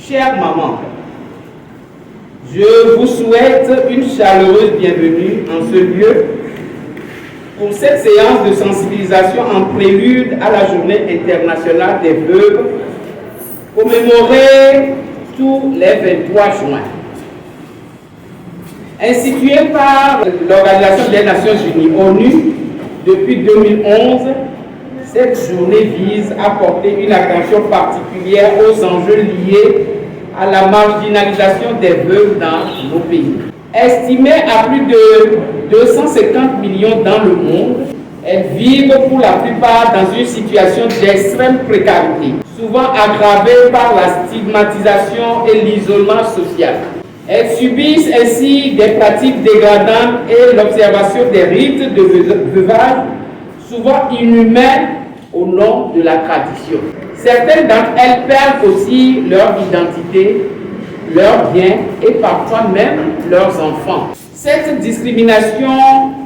Chère maman, je vous souhaite une chaleureuse bienvenue en ce lieu pour cette séance de sensibilisation en prélude à la Journée internationale des veuves, commémorée tous les 23 juin. Instituée par l'Organisation des Nations Unies, ONU, depuis 2011, cette journée vise à porter une attention particulière aux enjeux liés à la marginalisation des veuves dans nos pays. Estimées à plus de 250 millions dans le monde, elles vivent pour la plupart dans une situation d'extrême précarité, souvent aggravée par la stigmatisation et l'isolement social. Elles subissent ainsi des pratiques dégradantes et l'observation des rites de veuvage, souvent inhumains au nom de la tradition. Certaines d'entre elles perdent aussi leur identité, leurs biens et parfois même leurs enfants. Cette discrimination,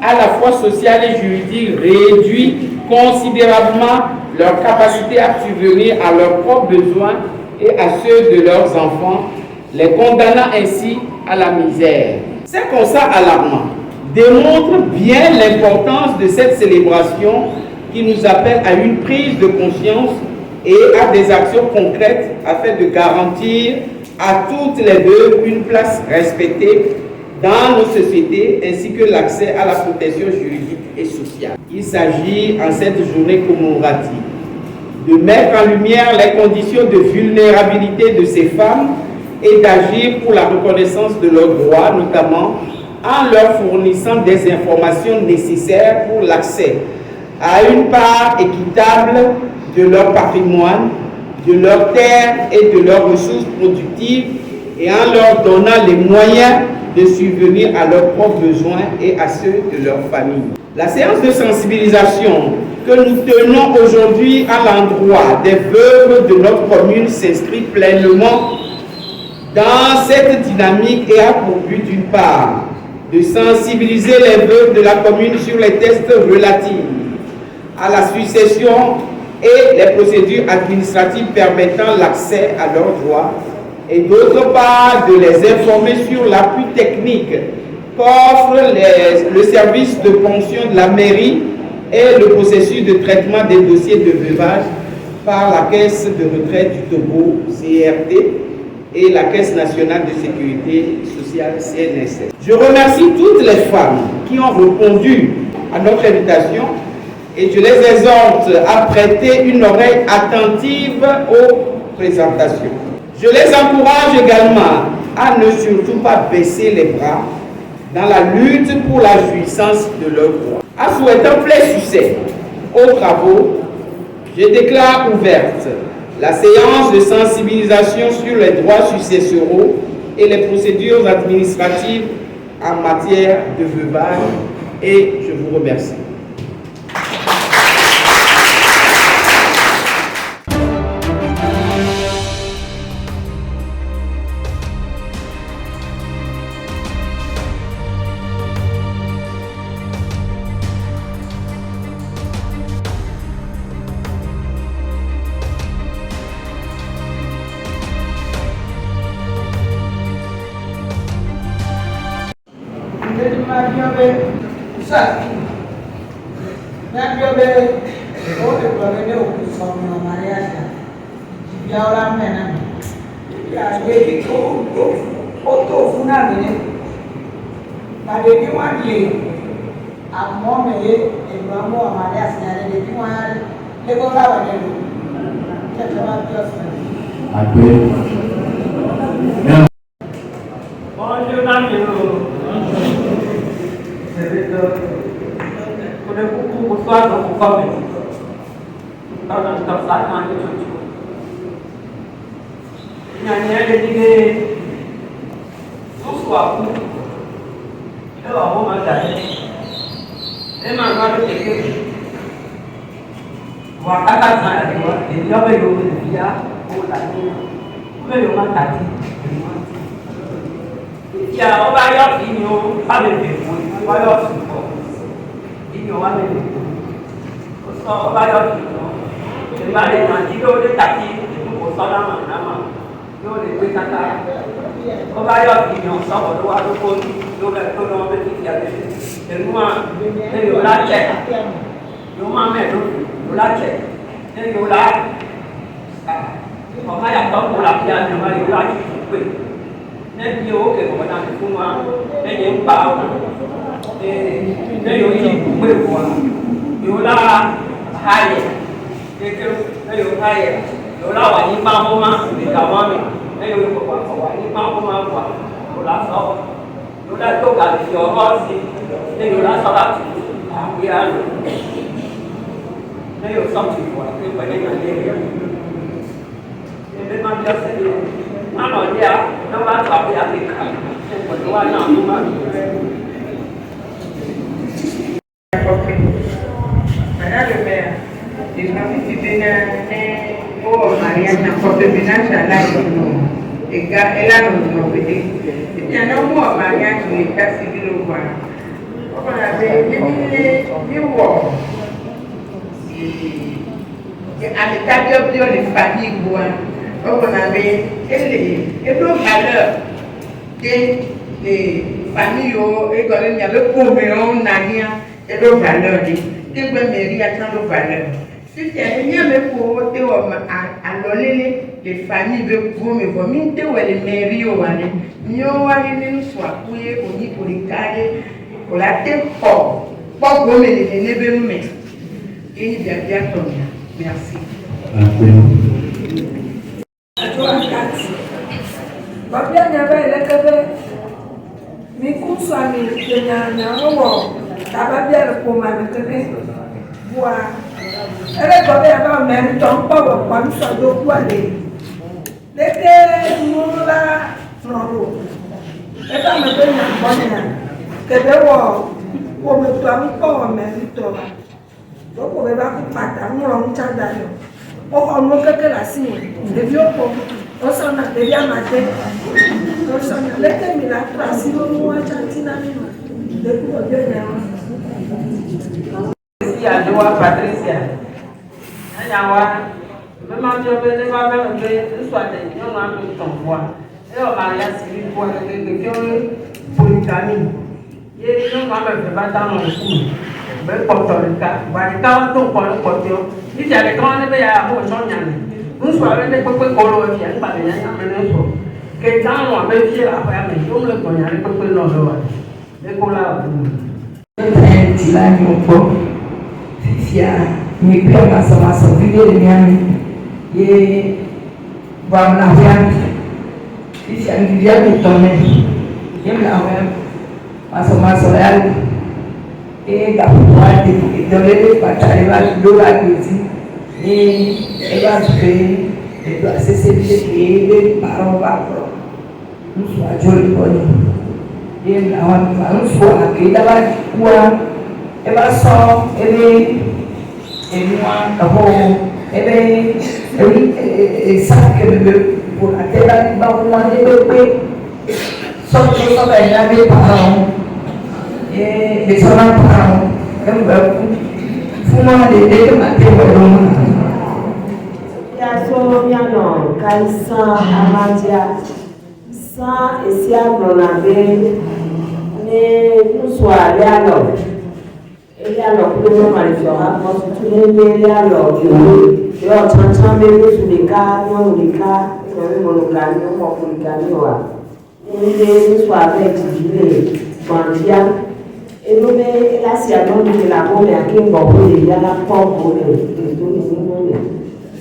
à la fois sociale et juridique, réduit considérablement leur capacité à subvenir à leurs propres besoins et à ceux de leurs enfants, les condamnant ainsi à la misère. Ces constats alarmants démontrent bien l'importance de cette célébration qui nous appelle à une prise de conscience et à des actions concrètes afin de garantir à toutes les veuves une place respectée dans nos sociétés ainsi que l'accès à la protection juridique et sociale. Il s'agit en cette journée commémorative de mettre en lumière les conditions de vulnérabilité de ces femmes et d'agir pour la reconnaissance de leurs droits, notamment en leur fournissant des informations nécessaires pour l'accès à une part équitable de leur patrimoine, de leurs terres et de leurs ressources productives et en leur donnant les moyens de subvenir à leurs propres besoins et à ceux de leur famille. La séance de sensibilisation que nous tenons aujourd'hui à l'endroit des veuves de notre commune s'inscrit pleinement dans cette dynamique et a pour but d'une part de sensibiliser les veuves de la commune sur les tests relatifs à la succession et les procédures administratives permettant l'accès à leurs droits, et d'autre part de les informer sur l'appui technique qu'offre le service de pension de la mairie et le processus de traitement des dossiers de veuvage par la Caisse de retraite du Togo, CRT, et la Caisse nationale de sécurité sociale, CNSS. Je remercie toutes les femmes qui ont répondu à notre invitation et je les exhorte à prêter une oreille attentive aux présentations. Je les encourage également à ne surtout pas baisser les bras dans la lutte pour la jouissance de leurs droits. En souhaitant plein succès aux travaux, je déclare ouverte la séance de sensibilisation sur les droits successoraux et les procédures administratives en matière de veuvage et je vous remercie.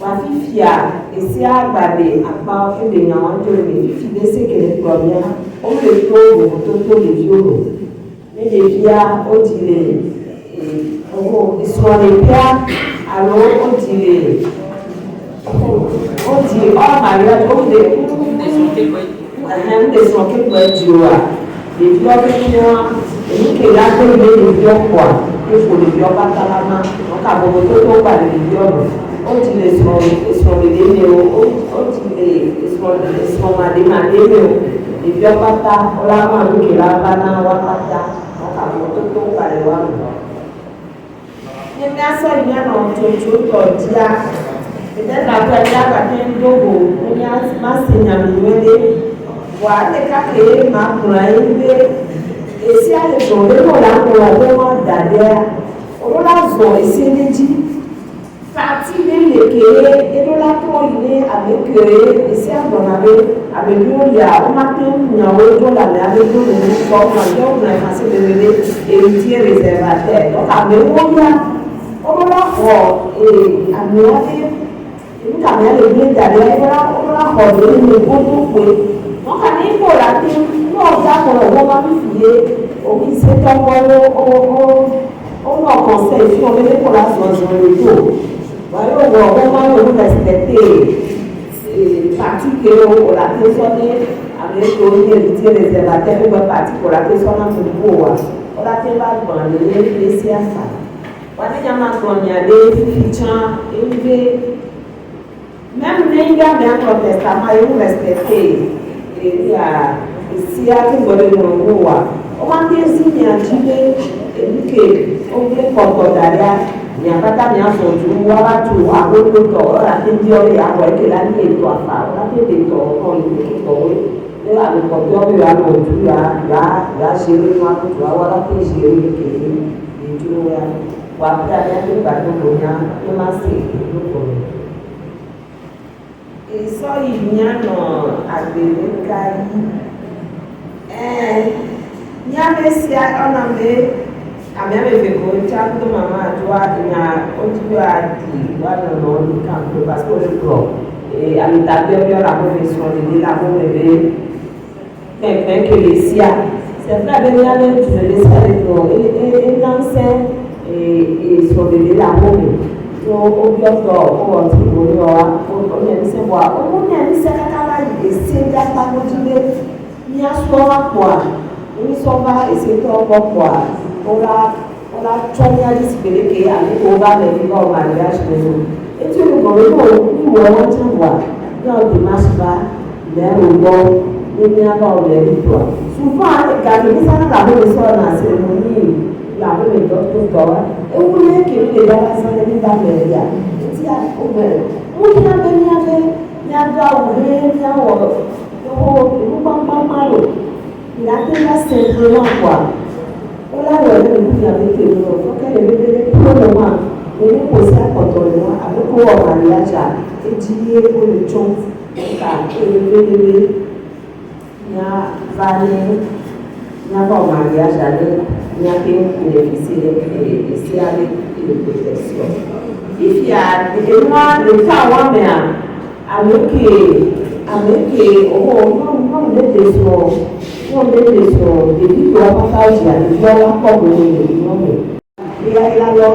Wafifia, et si à Badé, à part que des gens ont les filles de ce que les premières, on le trouve les violons. Mais les filles, on dit ils sont les pères, alors on dit oh mariage, on dit des sont qui peuvent être du roi. Les vieux qui ont qui là que les vieux quoi, il faut les vieux pas à la main, donc à beaucoup de pas les vieux. On dit les sont les néo, on dit les sont madémané, les vieux pas on la main qui là pas na wa pas donc à beaucoup de pas les wa. Il y a ça il y a non tout dia. Peut-être la première partie de Dogo, il y a ma signalée. Voilà, les cas que ma poulaille, et si elle est tombée, on l'a pour la demande d'ailleurs, on l'a zoné, c'est dit, partie de l'équerre, et on l'a tourné avec eux, et si on avait, avec nous, il y a un matin, il y a un autre, avec nous, on a passé de lever, héritier réservataire. Donc, avec nous, on l'a fait, et à nous, nous avons les blés d'ailleurs, on l'a fait, le bon donc, il faut la dire, nous, on a pour le moment fier, on s'est on a conseil, si on veut pour la soirée, voilà, on va respecter partie que on l'a questionné avec l'héritier réservataire, on va partir pour la questionner pour le on l'a fait la bande, les CFA. Voilà, il y a maintenant, il y a des fichants élevés, même les gars bien protestamment, ils vont respecter. Il y a ici à qui veut le roi. On m'a désigné un gilet et que on vient pour d'ailleurs. Il y a pas de bien son jour, voilà tout. À l'autre tour, on a fait dire il y a quoi que la nuit est toi pas. On a fait des tours, on est qui tourne. Et là le porteur il y a l'autre, il y a géré moi tout. Voilà que géré le qui et tout là. Ou après il y a le bateau pour rien, il m'a dit et ça, il y a un bébé il y a des siècles, on a mis à même avec le chat de maman, tu vois, il y a un petit peu à dire, voilà, non, il camp, parce que le pro, et à l'état de la profession, de la bébé, quelqu'un que les siècles, c'est vrai, il y a des et l'ancien, et sur le la bébé. On vient on se voit, on a mis ça à et c'est pas continuer. Il y a soit quoi, on s'en va et c'est encore quoi. On a tourné à discuter qui a mis au bas des vivants au mariage de nous. Et tu nous vois, nous voyons tu vois, dans le dimanche va, l'air au bord, il n'y a pas de victoire. Souvent, quand il ça dans la bonne soirée dans la cérémonie, la bonne d'autres et vous voulez que les gens fassent des médias. Il y a ouvert. Vous y avez mis avec, il y a ouvert, il y a il a déjà simplement quoi. On l'a vu avec les gens. Donc, elle est pour le moment. On est posé à contrôler avec le mariage et dire pour le chon. Il y a valé. Il n'y a pas de mariage avec, il n'y a qu'un bénéficier et c'est avec une protection. Il y a des mois de temps, mais avec on est des depuis qu'on va faire des gens comme il y a alors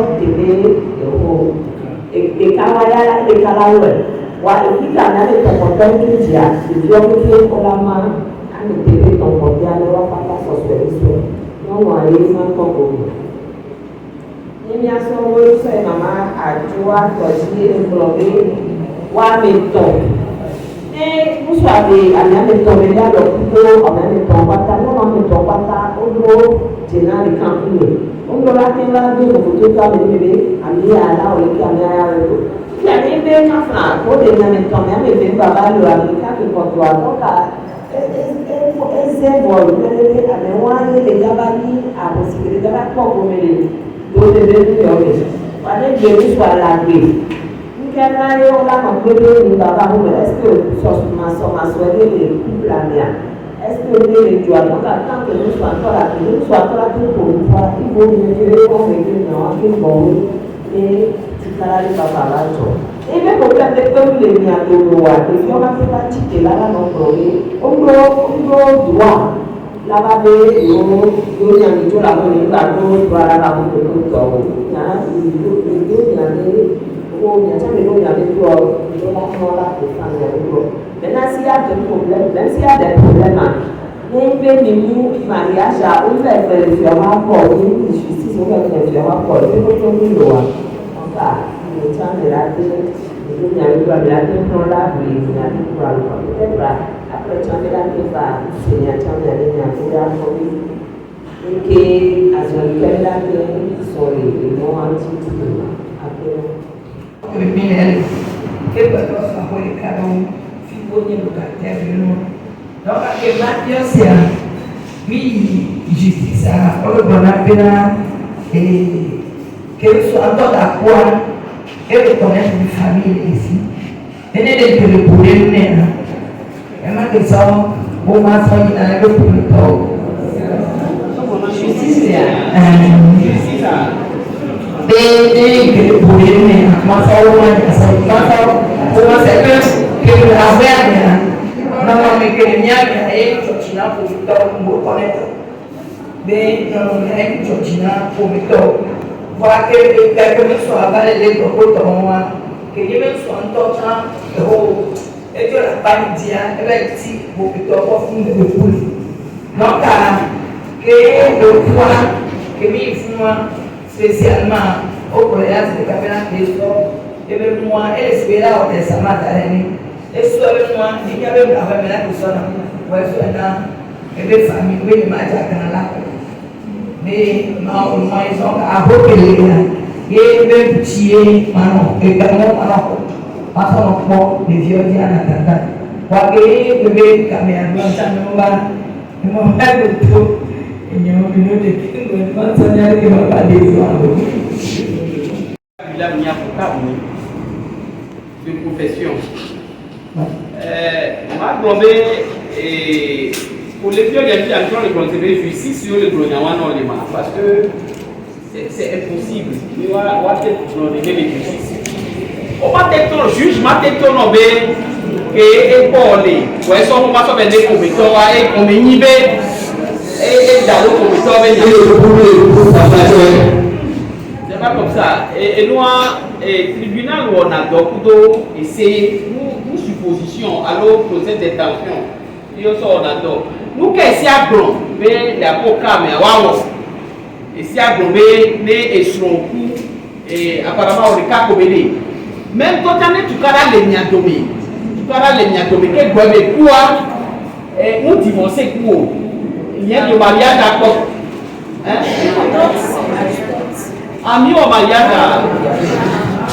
des camarades, et puis quand on a des comportements qui disent, les gens qui ont la main, on est ton côté, alors on va pas s'assurer. Non, on a eu un concours. Il y a son rôle, c'est maman à joie, choisir, englobé, ou à méthode. Et vous savez, à la méthode, il y a le couteau, on a méthode, on a méthode, on doit tenir les campings. On doit la tenir là, on doit tout faire le bébé, à l'île à la, on est à l'île. Il y a des bébés qui font, pour tenir les méthodes, mais les bébés, le américain qui porte à donc, ese bol melele amewani le gabani aposikele gaba poko melele do de de yobe wale gbe so ala gbe nkena yo la mo gbe ni baba mo est-ce que so ma so le couple amia est-ce que le jo donc tant que nous soit encore là pour une fois il faut venir on me dit non qui bon et tu parles papa là Et le problème est que les miens de loi, les gens qui ont pratiqué là, on doit droit. Là-bas, on a mis la monnaie, on a la maintenant, s'il y a des problèmes, même s'il y a des problèmes, nous, mariage, on va vérifier rapport, justice, on va vérifier rapport, on va vérifier loi. Donc, le temps de la tête, il y a eu la tête pour la vie, il y a eu pour la peut-être après, tu as mis la tête, c'est un temps de la vie, pour la famille. Et que, à ce moment-là, la tête, sont les mots antiques. Le minel, que peut-être ça va être cadeau, figurine de caractère de nous. Donc, à quel moment c'est oui, justice, on le donne à peine, et qu'elle soit dans la foi, et reconnaître une famille ici. Et n'est que le poulet n'est pas. Et ma question, pour ma soeur, il a le poulet tôt. Justice, They poulet n'est pas. Ma soeur, pour moi, c'est que le avoir, non, mais que le mien, et Georgina pour me connaître. Mais non, mais Georgina pour me connaître. Voilà que quelqu'un soit avalé les propos de moi, que les gens soient en temps, et que la famille elle va être pour que tu aies de poule. Donc, que le poids que mes enfants, spécialement au collège de Capella Christo, et même moi, et l'espéra au testament d'année, et soit avec moi, il y avait la famille là qui sonne, ouais, soit là, et les familles, oui, les matchs à Canada. Mais ils ont à recueillir. Et même petit, également, les vieux disent à Nathan. Parce que le bébé, comme il y a un peu de tout, il y a un peu de de profession. Ma globé et pour les vieux, il y a encore le conserver justice sur le Grognawan parce que c'est impossible. Il va être donné les justice. On va être le juge, ma tête ton obé et Paulé. Ouais, son moment sur les commettants et comme et dans le commettant c'est pas comme ça. Et nous, tribunal où on a donc et c'est nous supposition alors procès d'intention. On a donc nous qu'est-ce qu'il y a grand mais les avocats mais waouh et si à grand mais et son coup et apparemment on est qu'à comméder même quand on est tout cas les niatomé que gobe quoi et nous divorcer quoi il y a du mariage d'accord hein ami au mariage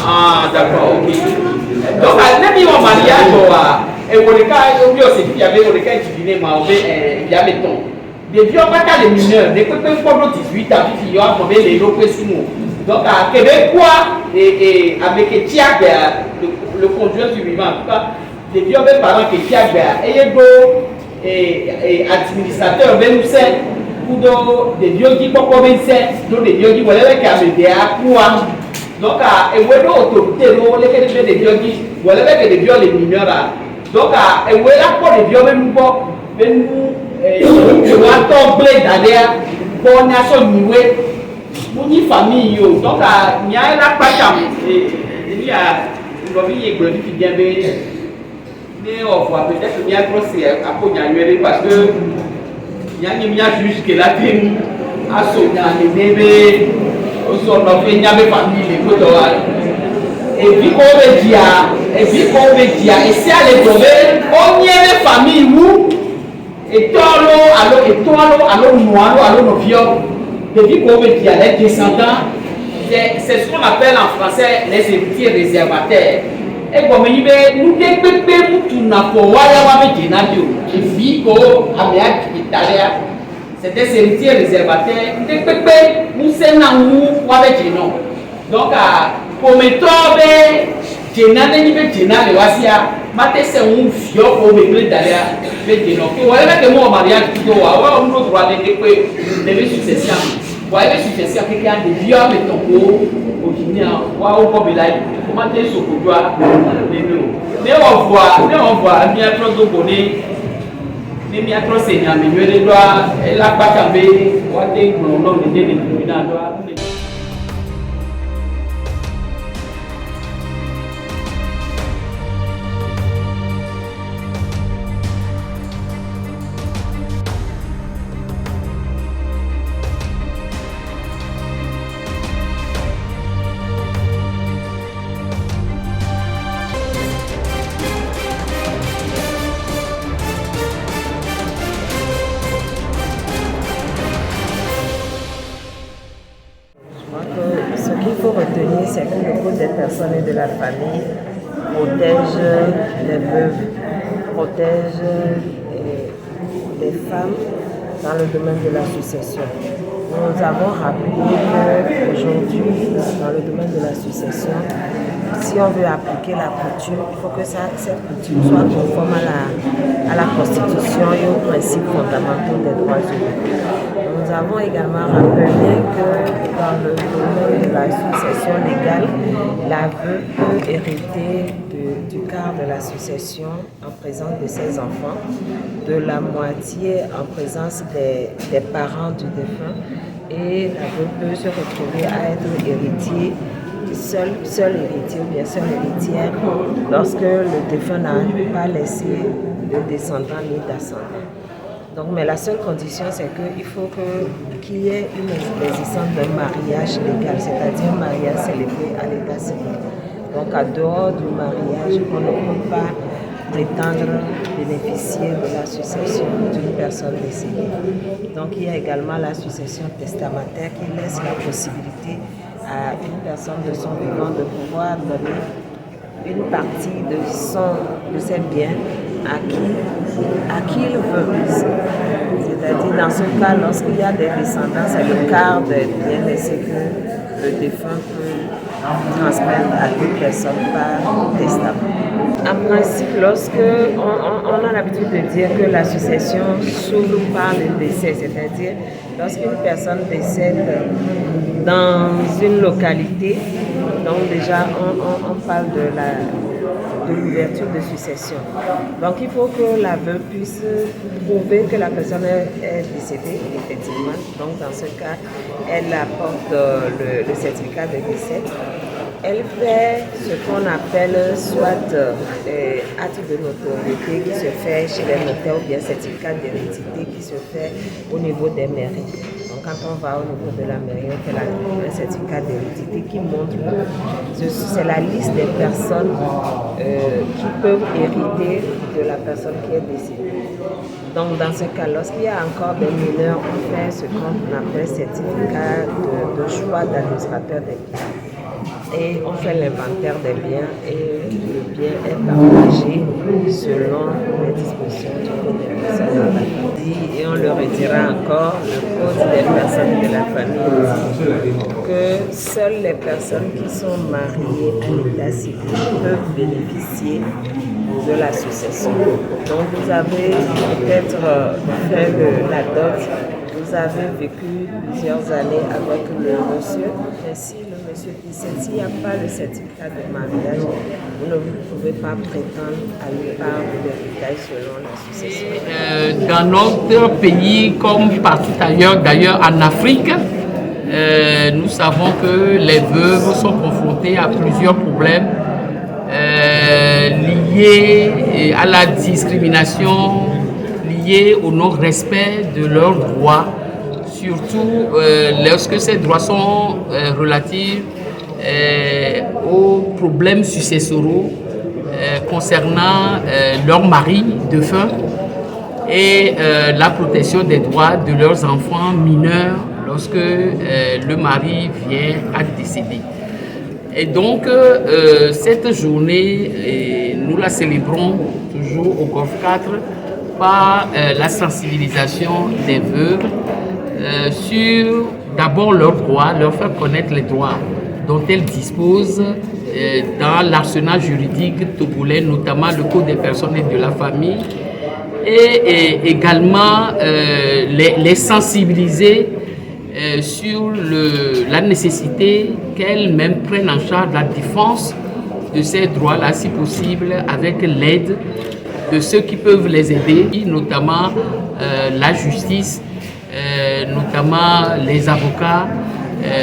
ah d'accord ok donc même au mariage et on est cas il y avait on est cas étudié mais il y a béton des vieux pas qu'à les mineurs des copains comme 18 ans qui ont formé les locaux simo donc à Québécois et avec Tiag le conjoint survivant en tout cas des vieux parents qui Tiag et administrateur même c'est pour des vieux qui pas comme c'est donc des vieux qui voilà qui a des quoi donc et ouais autorité les des vieux qui voilà que des vieux les mineurs donc et voilà pour les vieux même pas même je vois ton blé d'ailleurs pour nation niwe pour ni famille yo donc il y a la pacham il y a une famille qui vient mais on voit peut-être qu'il y a trop c'est à cognaler parce que il y a une juge qui l'a dit à son les bébés au son fait il y avait famille les photos et puis qu'on veut dire et si à l'école on y a des familles où et alors noir alors nos vieux depuis qu'on veut dire les descendants c'est ce qu'on appelle en français les héritiers réservataires et comme il veut nous dépeper tout n'a pas avec Genadio et puis qu'on a bien Italia c'est des héritiers réservataires dépeper nous c'est nous avec Genon donc pour mettre Jenane ni be jenale wasia mate se un fio ko be gle dalia be jeno ke wala ke mo mariage to wa on no droit de que debe succession voyez succès à quelqu'un de vieux mais ton beau au Guinée wa au Bobelai comment t'es sur quoi mais on voit bien trop de bonnet mais bien trop seigneur mais mieux de doigt et la pas camber wa t'es non non de doigt. Ce qu'il faut retenir, c'est que le groupe des personnes et de la famille protège les veuves, protège les femmes dans le domaine de la succession. Nous avons rappelé qu'aujourd'hui, dans le domaine de la succession, si on veut appliquer la coutume, il faut que cette coutume soit conforme à la Constitution et aux principes fondamentaux des droits humains. Nous avons également rappelé que dans le domaine de la succession légale, la veuve peut hériter du quart de la succession en présence de ses enfants, de la moitié en présence des parents du défunt, et la veuve peut se retrouver à être héritier, seul héritier ou bien seule héritière lorsque le défunt n'a pas laissé de descendants ni d'ascendants. Donc, mais la seule condition, c'est qu'il faut qu'il y ait une existence d'un mariage légal, c'est-à-dire un mariage célébré à l'état civil. Donc, à dehors du mariage, on ne peut pas prétendre bénéficier de la succession d'une personne décédée. Donc, il y a également la succession testamentaire qui laisse la possibilité à une personne de son vivant de pouvoir donner une partie de ses biens à qui il veut. C'est-à-dire, dans ce cas, lorsqu'il y a des descendants, c'est le quart des biens laissés que le défunt peut transmettre à toute personne par testament. En principe, on a l'habitude de dire que la succession s'ouvre par le décès, c'est-à-dire lorsqu'une personne décède dans une localité, donc déjà on parle de l'ouverture de succession. Donc il faut que la veuve puisse prouver que la personne est décédée, effectivement. Donc dans ce cas, elle apporte le certificat de décès. Elle fait ce qu'on appelle soit acte de notoriété qui se fait chez les notaires ou bien certificat d'hérédité qui se fait au niveau des mairies. Donc quand on va au niveau de la mairie, on fait un certificat d'hérédité qui montre que c'est la liste des personnes qui peuvent hériter de la personne qui est décédée. Donc dans ce cas, lorsqu'il y a encore des mineurs, on fait ce qu'on appelle certificat de choix d'administrateur des biens. Et on fait l'inventaire des biens et le bien est partagé selon les dispositions du code des personnes dans la famille. Et on leur dira encore, le code des personnes de la famille dit que seules les personnes qui sont mariées à l'état civil peuvent bénéficier de la succession. Donc vous avez peut-être fait la dot, vous avez vécu plusieurs années avec le monsieur, mais si le monsieur décède, s'il n'y a pas le certificat de mariage, vous ne pouvez pas prétendre à une part de l'héritage selon la succession. Dans notre pays, comme partout ailleurs, d'ailleurs en Afrique, nous savons que les veuves sont confrontées à plusieurs problèmes liés à la discrimination, liés au non-respect de leurs droits, surtout lorsque ces droits sont relatifs aux problèmes successoraux concernant leur mari défunt et la protection des droits de leurs enfants mineurs lorsque le mari vient à décéder. Et donc, cette journée, nous la célébrons toujours au Golfe 4 par la sensibilisation des veuves sur d'abord leurs droits, leur faire connaître les droits dont elles disposent dans l'arsenal juridique togolais, notamment le Code des personnes et de la famille, et également les sensibiliser sur la nécessité qu'elles-mêmes prennent en charge la défense de ces droits-là, si possible, avec l'aide de ceux qui peuvent les aider, notamment la justice, notamment les avocats,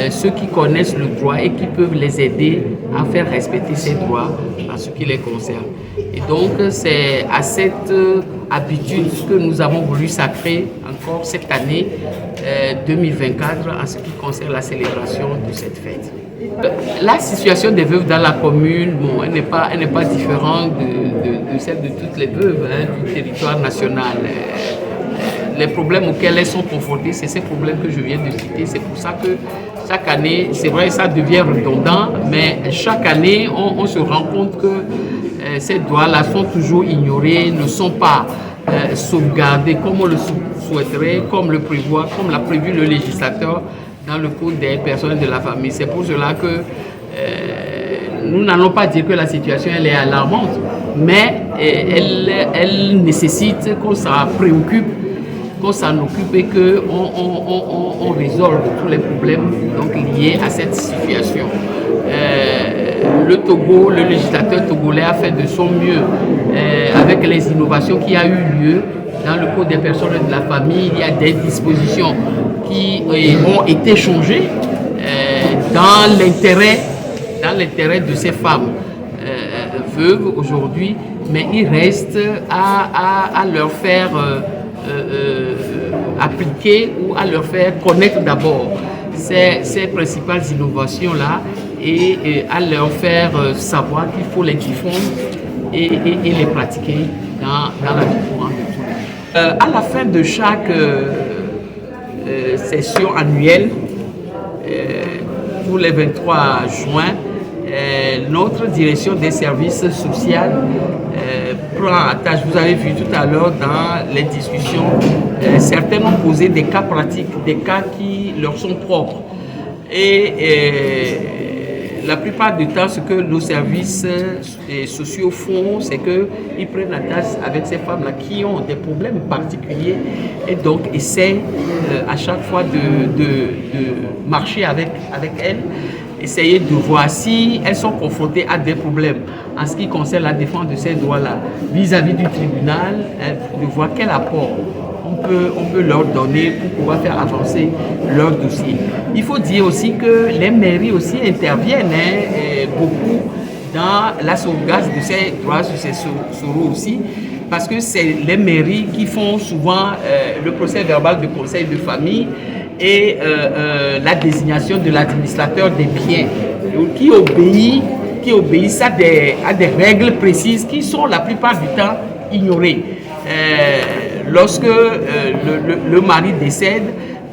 ceux qui connaissent le droit et qui peuvent les aider à faire respecter ces droits en ce qui les concerne. Et donc, c'est à cette habitude que nous avons voulu sacrer encore cette année 2024 en ce qui concerne la célébration de cette fête. La situation des veuves dans la commune, bon, elle n'est pas différente de celle de toutes les veuves du territoire national. Les problèmes auxquels elles sont confrontées, c'est ces problèmes que je viens de citer. C'est pour ça que chaque année, c'est vrai, ça devient redondant, mais chaque année, on se rend compte que ces droits-là sont toujours ignorés, ne sont pas sauvegardés comme on le souhaiterait, comme l'a prévu le législateur dans le Code des personnes de la famille. C'est pour cela que nous n'allons pas dire que la situation elle est alarmante, mais elle nécessite qu'on s'en préoccupe, qu'on s'en occupe et qu'on résolve tous les problèmes donc, liés à cette situation. Le Togo, le législateur togolais a fait de son mieux avec les innovations qui a eu lieu dans le Code des personnes de la famille. Il y a des dispositions qui ont été changées dans l'intérêt de ces femmes veuves aujourd'hui, mais il reste à leur faire appliquer ou à leur faire connaître d'abord ces principales innovations-là et à leur faire savoir qu'il faut les diffondre et les pratiquer dans la vie courante de tous les jours. À la fin de chaque session annuelle, pour les 23 juin, notre direction des services sociaux prend à tâche, vous avez vu tout à l'heure dans les discussions, certains ont posé des cas pratiques, des cas qui leur sont propres. Et la plupart du temps, ce que nos services sociaux font, c'est qu'ils prennent la tâche avec ces femmes-là qui ont des problèmes particuliers et donc essaient à chaque fois de marcher avec elles, essayer de voir si elles sont confrontées à des problèmes en ce qui concerne la défense de ces droits-là vis-à-vis du tribunal, de voir quel apport on peut leur donner pour pouvoir faire avancer leur dossier. Il faut dire aussi que les mairies aussi interviennent beaucoup dans la sauvegarde de ces droits successoraux aussi, parce que c'est les mairies qui font souvent le procès verbal de conseil de famille et la désignation de l'administrateur des biens, qui obéissent à des règles précises qui sont la plupart du temps ignorées. Lorsque le mari décède,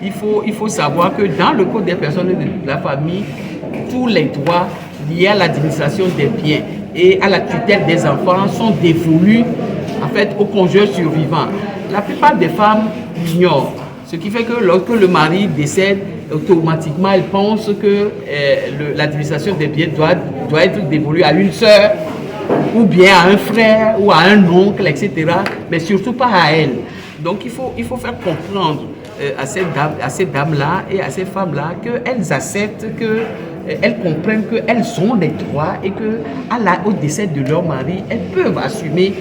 il faut savoir que dans le Code des personnes de la famille, tous les droits liés à l'administration des biens et à la tutelle des enfants sont dévolus en fait au conjoint survivant. La plupart des femmes l'ignorent, ce qui fait que lorsque le mari décède, automatiquement elles pensent que l'administration des biens doit être dévolue à une sœur, ou bien à un frère, ou à un oncle, etc., mais surtout pas à elle. Donc il faut faire comprendre à ces dames-là et à ces femmes-là qu'elles acceptent, qu'elles comprennent qu'elles ont des droits et qu'au décès de leur mari, elles peuvent assumer,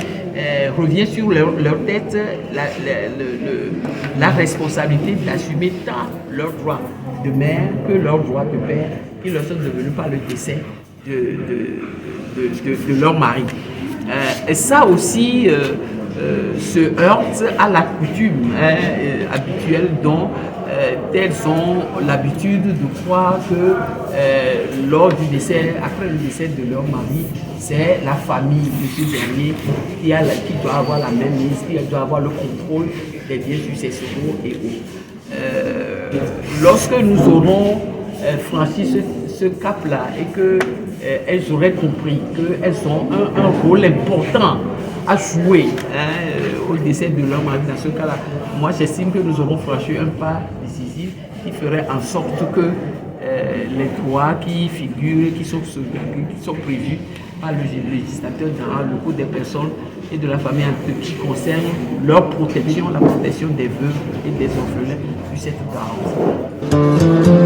revient sur leur tête la responsabilité d'assumer tant leurs droits de mère que leurs droits de père qui leur sont devenus par le décès de leur mari. Et ça aussi se heurte à la coutume habituelle dont elles ont l'habitude de croire que lors du décès, après le décès de leur mari, c'est la famille de ce dernier qui doit avoir la même mise, qui doit avoir le contrôle des biens successoraux et autres. Lorsque nous aurons franchi ce cap-là et qu'elles auraient compris qu'elles ont un rôle important à jouer au décès de leur mari, dans ce cas-là, moi j'estime que nous aurons franchi un pas décisif qui ferait en sorte que les droits qui figurent, qui sont prévus par le législateur dans le Code des personnes et de la famille qui concerne leur protection, la protection des veuves et des orphelins puisse être garantie.